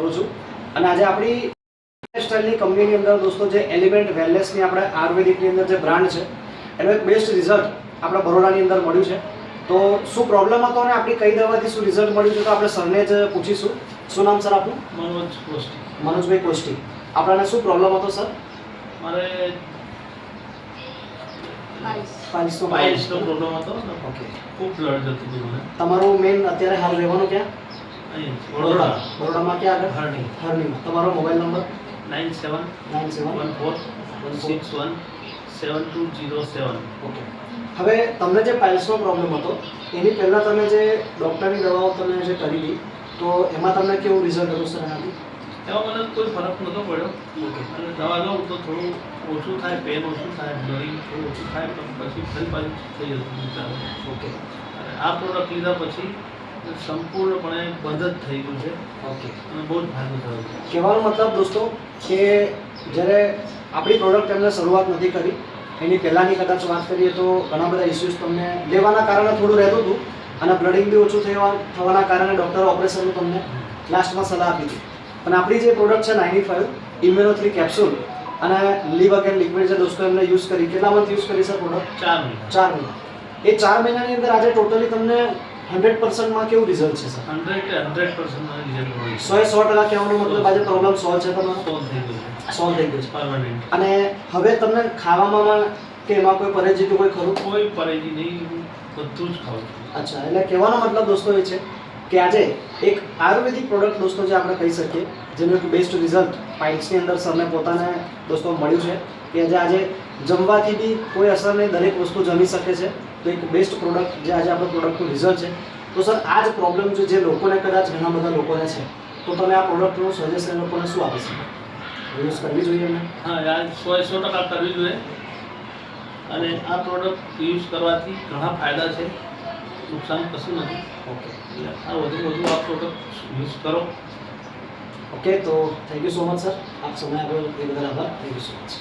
કરું છું અને આજે આપણી લાઇફસ્ટાઈલની કંપનીની અંદર દોસ્તો જે એલિમેન્ટ વેલનેસની આપણે આયુર્વેદિકની અંદર જે બ્રાન્ડ છે એનું એક બેસ્ટ રિઝલ્ટ આપણા બરોડાની અંદર મળ્યું છે. તો શું પ્રોબ્લેમ હતો અને આપણી કઈ દવાથી શું રિઝલ્ટ મળ્યું છે તો આપણે સરને જ પૂછીશું. શું નામ સર આપનું? મનોજ કોસ્ટી. મનોજભાઈ કોસ્ટી. આપણાને શું પ્રોબ્લેમ હતો સર? મારે પાઇલ્સનો પ્રોબ્લેમ હતો. ઓકે. ખૂબ બ્લડ જતું હતું મને. તમારું મેઇન અત્યારે હાલ રહેવાનું ક્યાં? અહીં બરોડા. બરોડામાં ક્યાં આગળ? હરણી. હરણીમાં. તમારો મોબાઈલ નંબર? 9714617207. ઓકે. હવે તમને જે પાઇલ્સનો પ્રોબ્લેમ હતો એની પહેલાં તમે જે ડૉક્ટરની દવાઓ તમે જે કરી હતી તો એમાં તમને કેવું રિઝલ્ટ હતું સર એનાથી? એમાં મને કોઈ ફરક નહોતો પડ્યો. ઓકે. અને દવા લઉં તો થોડું ઓછું થાય, પેન ઓછું થાય, બ્લડિંગ થોડું ઓછું થાય, પણ પછી ફરી પાછું થઈ જતું ચાલે. ઓકે. અને આ પ્રોડક્ટ લીધા પછી સંપૂર્ણપણે બંધ જ થઈ ગયું છે. ઓકે. અને બહુ જ ફાયદો થયો છે. કહેવાનો મતલબ દોસ્તો કે જ્યારે આપણી પ્રોડક્ટ એમને શરૂઆત નથી કરી એની પહેલાંની કદાચ વાત કરીએ તો ઘણા બધા ઇસ્યુઝ તમને લેવાના કારણે થોડું રહેતું હતું અને બ્લડિંગ બી ઓછું થવાના કારણે ડૉક્ટરે ઓપરેશનનું તમને લાસ્ટમાં સલાહ આપી હતી. પણ આપણી જે પ્રોડક્ટ છે 95 ઇમ્યુનો3 કેપ્સ્યુલ અને લીવ અગેન લિક્વિડ જે દોસ્તો એમને યુઝ કરી, કેટલા મંથ યુઝ કરી સર પ્રોડક્ટ? 4 મહિના. 4 મહિના. એ 4 મહિનાની અંદર આજે ટોટલી તમને 100%માં કેવું રિઝલ્ટ છે સર? 100% રિઝલ્ટ મળ્યું. 100% કહેવાનો મતલબ આજે પ્રોબ્લેમ સોલ્વ છે તમારો? સોલ્વ થઈ ગયો છે. પરમાનન્ટ. અને હવે તમને ખાવામાં કે એમાં કોઈ પરેજી કોઈ ખરું? કોઈ પરેજી નહીં, બધું જ ખાવું છું. અચ્છા, એટલે કહેવાનો મતલબ દોસ્તો એ છે કે આજે એક આયુર્વેદિક પ્રોડક્ટ દોસ્તો જે આપણે કહી શકીએ જેનું એક બેસ્ટ રિઝલ્ટ પાઇલ્સની અંદર સરને પોતાને દોસ્તો મળ્યું છે કે આજે જમવાથી બી કોઈ અસર નહીં, દરેક વસ્તુ જમી શકે છે. તો એક બેસ્ટ પ્રોડક્ટ જે આજે આપણે પ્રોડક્ટનું રિઝલ્ટ છે. તો સર આ જ પ્રોબ્લેમ જે લોકોને કદાચ ઘણા બધા લોકોને છે તો તમે આ પ્રોડક્ટનું સજેશન લોકોને શું આપી શકો? યુઝ કરવી જોઈએ એમને? હા, યાર 100% કરવી જોઈએ. અને આ પ્રોડક્ટ યુઝ કરવાથી ઘણા ફાયદા છે, નુકસાન કશું નથી. ઓકે. એટલે આ વધુ આ પ્રોડક્ટ યુઝ કરો. ઓકે, તો thank you so much sir. આપ સમય આપ્યો એ બદલ આભાર. Thank you so much.